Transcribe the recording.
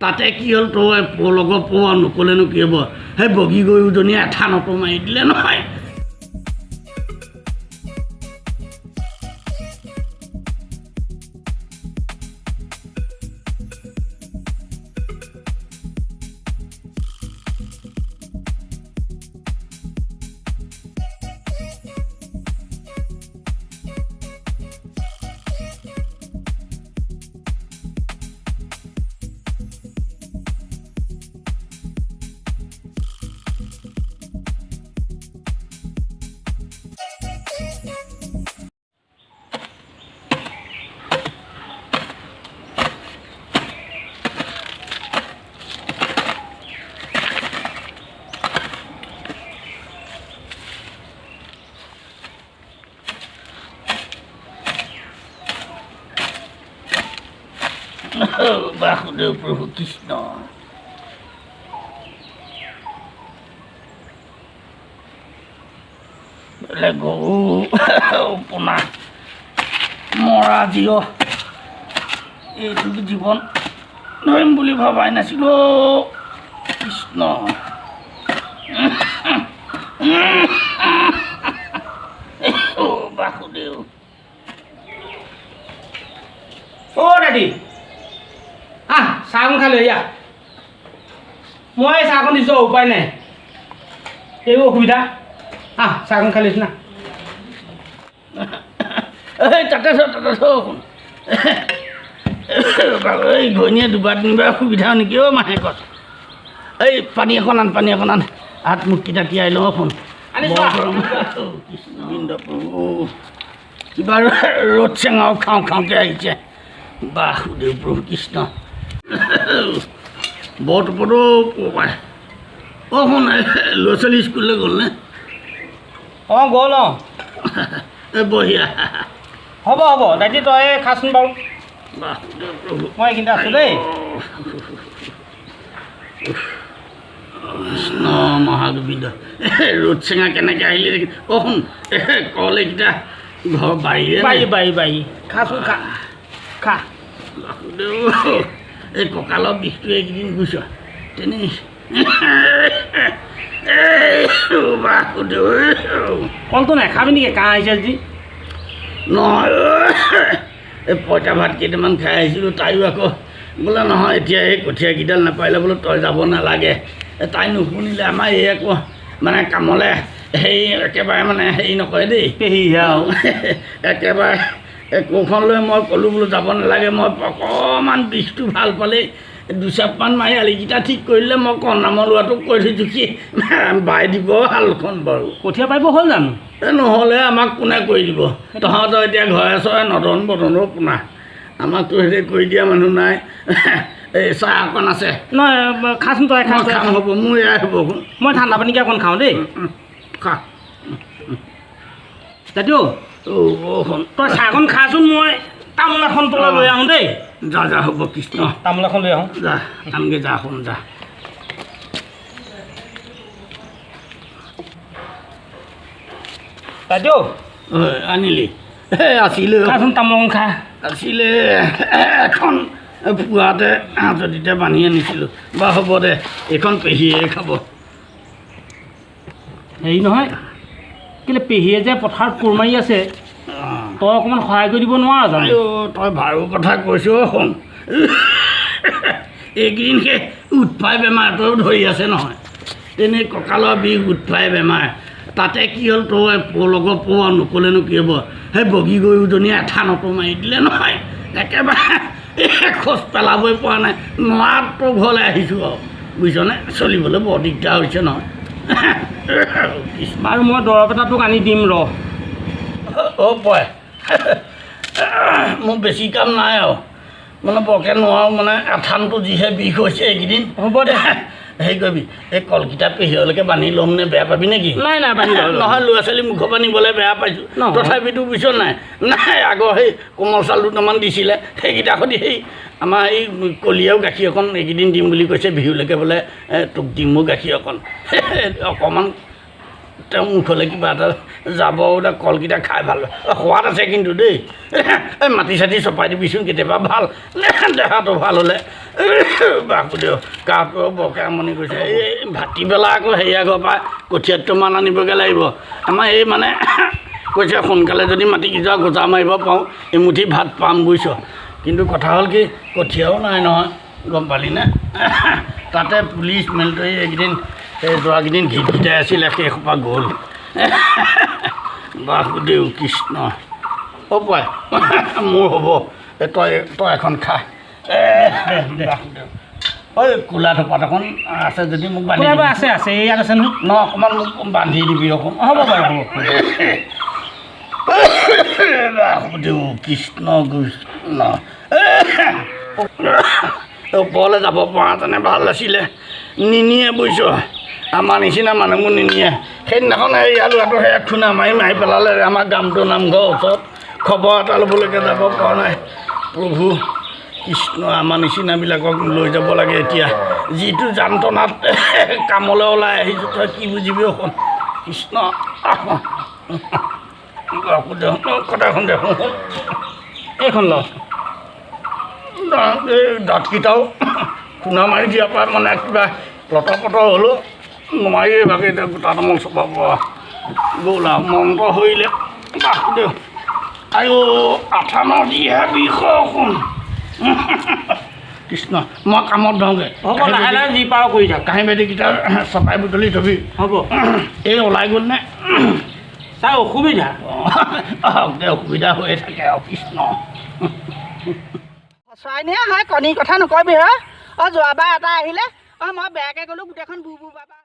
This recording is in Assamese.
তাতে কি হ'ল তই লগৰ পোৱা নক'লেনো কি হ'ব সেই বগী গৈ উজনীয়ে এঠা নটো মাৰি দিলে নহয় বাসুদেৱ প্ৰভু কৃষ্ণ গৰু পোনা মৰা জীৱ এইটো জীৱন ধৰিম বুলি ভবাই নাছিলোঁ কৃষ্ণ বাসুদেৱ অ' দাদী চাহকণ খাই লৈ আহ মই চাহকণ দিছোঁ উপায় নাই এইবোৰ অসুবিধা চাহকণ খাই লৈছোঁ না তাতে শুন এই ঘৈণীয়ে দুবাৰ তিনিবাৰ অসুবিধা নেকি অ' মাহেকত এই পানী এখন আন হাত মুখকেইটা তিয়াই লওঁ শুন কৃষ্ণবিন্দ প্ৰভু কিবা ৰ'দ চেঙাও খাওঁকৈ আহিছে বাসুদেৱ প্ৰভু কৃষ্ণ বৰটোপতো পায় অঁ শুন ল'ৰা ছোৱালী স্কুললৈ গ'লনে অঁ গ'ল বঢ়িয়া হ'ব দাদী তই খাচোন বাৰু বাসুদেৱ প্ৰভু মই এইখিনিতে আছোঁ দেই কৃষ্ণ মহাগোবিন্দ ৰ'দ চেঙা কেনেকৈ আহিলে দেখি অঁ শুন কল এইকেইটা ঘৰ বাৰীৰে বাৰী খাচোন খা বাসুদেৱ এই কঁকালৰ বিষটো এইকেইদিন বুজিছ তেনেই বাসুদেৱ কলটো নাখাবি নেকি কাহ আহিছে যদি নহয় এই পইতা ভাত কেইটামান খাই আহিছিলোঁ তাইও আকৌ বোলে নহয় এতিয়া এই কঠীয়াকেইডাল নাপাৰিলে বোলো তই যাব নালাগে তাই নুশুনিলে আমাৰ এই আকৌ মানে কামলৈ হেৰি একেবাৰে মানে হেৰি নকৰে দেই পেহীহে আৰু একেবাৰে কোৰখন লৈ মই ক'লোঁ বোলো যাব নালাগে মই অকণমান বিষটো ভাল পালেই দুচাপমান মাৰি আলিকেইটা ঠিক কৰিলে মই কণামৰ ল'ৰাটোক কৈ থৈছোঁ কি বাই দিব হালখন বাৰু কঠীয়া পাৰিব হ'ল জানো নহ'লে আমাক কোনে কৰি দিব তহঁতৰ এতিয়া ঘৰে চৰে নদন বদনৰ পোনা আমাকতো হেৰি কৰি দিয়া মানুহ নাই এই চাহ অকণ আছে নহয় খাচোন তই খাম হ'ব মোৰ এয়াই হ'ব শুন মই ঠাণ্ডা পানীকে অকণ খাওঁ দেই খা দাদী শুন তই চাহকণ খাচোন মই তামোল এখন তোলা লৈ আহোঁ দেই যা হ'ব কৃষ্ণ তামোল এখন লৈ আহোঁ যা আনগে যা শুন যা দাদী আনিলি আছিলে খাচোন তামোল অকণ খা আছিলে এখন পুৱাতে হাততে বান্ধি আনিছিলোঁ বা হ'ব দে এইখন পেহীয়ে খাব হেৰি নহয় কেলৈ পেহীয়ে যে পথাৰত কোৰ মাৰি আছে তই অকণমান সহায় কৰি দিব নোৱাৰ জানো তই বাৰু কথা কৈছ শুন এইকেইদিন সেই উৎপাই বেমাৰটোও ধৰি আছে নহয় তেনেই কঁকালৰ বিষ উৎপাই বেমাৰ তাতে কি হ'ল তই লগৰ পোৱা নক'লেনো কি হ'ব সেই বগী গৈ উজনীয়ে এঠা নটো মাৰি দিলে নহয় একেবাৰে খোজ পেলাবই পৰা নাই নোৱাৰটো ঘৰলৈ আহিছোঁ আৰু বুজিছনে চলিবলৈ বৰ দিগদাৰ হৈছে নহয় বাৰু মই দৰৱ এটা তোক আনি দিম ৰ পয় মোৰ বেছি কাম নাই আৰু মানে বৰকৈ নোৱাৰোঁ মানে আঠানটো যিহে বিষ হৈছে এইকেইদিন হ'ব দে হেৰি কৰিবি এই কলকেইটা পেহীলৈকে বান্ধি ল'ম নে বেয়া পাবি নেকি নাই বান্ধি নহয় ল'ৰা ছোৱালী মুখৰ পৰা নিবলৈ বেয়া পাইছোঁ তথাপিতো বুজিছ নাই আগৰ সেই কোমল চাউল দুটামান দিছিলে সেইকেইটা সৈতে সেই আমাৰ এই কলিয়াও গাখীৰ অকণ এইকেইদিন দিম বুলি কৈছে বিহুলৈকে বোলে তোক দিমো গাখীৰ অকণ অকণমান তেওঁ মুখলৈ কিবা এটা যাব কলকেইটা খাই ভাল সোৱাদ আছে কিন্তু দেই এই মাটি চাটি চপাই দিবিচোন কেতিয়াবা ভাল দেহাটো ভাল হ'লে বাপু দিয়ক গাটো বৰকে আমনি কৰিছে এই ভাটিবেলা আকৌ হেৰিয়া ঘৰৰ পৰা কঠীয়াটোমান আনিবগৈ লাগিব আমাৰ এই মানে কৈছে সোনকালে যদি মাটিকেইটা গোজা মাৰিব পাৰোঁ এমুঠি ভাত পাম বুজিছ কিন্তু কথা হ'ল কি কঠীয়াও নাই নহয় গম পালিনে তাতে পুলিচ মিলিটাৰী এইকেইদিন এই যোৱাকেইদিন ঘিট ঘিটাই আছিলে সেইসোপা গ'ল বাসুদেৱ কৃষ্ণ অ' পাই মোৰ হ'ব তই এখন খা ঐ কোলা থোপাত এখন আছে যদি মোক বান্ধি আছে আছে ইয়াত আছে নহয় ন অকণমান মোক বান্ধি দিবি অকণ হ'ব বাৰু হ'ব বাসুদেৱ কৃষ্ণ কৃষ্ণ ওপৰলৈ যাব পৰাহেঁতেনে ভাল আছিলে নিনিয়ে বুজিছ আমাৰ নিচিনা মানুহবোৰ নিনিয়ে সেইদিনাখন এই আলুৱাটো সেয়া খুন্দা মাৰি পেলালে আমাৰ গামটোৰ নামঘৰৰ ওচৰত খবৰ এটা ল'বলৈকে যাব পৰা নাই প্ৰভু কৃষ্ণ আমাৰ নিচিনাবিলাকক লৈ যাব লাগে এতিয়া যিটো যান্ত্ৰণাত কামলৈ ওলাই আহিছোঁ তই কি বুজিবি অকণ কৃষ্ণ কথাখন দেখোঁ এইখন ল এই দাঁতকেইটাও খুন্দা মাৰি দিয়াৰ পৰা মানে কিবা লটৰ পটৰ হ'লেও নোৱাৰি ভাগে এতিয়া গোটা তামোল চপাব গ'ল আৰু মন্ত্ৰ হৈলে বাসুদেৱ আইঅ' আঠা নদীহে বিষ অকণ কৃষ্ণ মই কামত ধৰোঁগৈ হ'ব লাহে লাহে যি পাৰ কৰি থাক কাঁহী বাতিকেইটা চপাই বুটলি থবি হ'ব এই ওলাই গ'লনে তাৰ অসুবিধা অসুবিধা হৈয়ে থাকে আৰু কৃষ্ণ চৰাইনিয়ে হয় কণীৰ কথা নকবি হ যোৱাবাৰ এটা আহিলে মই বেয়াকৈ গ'লোঁ গোটেইখন বুৰ বাবা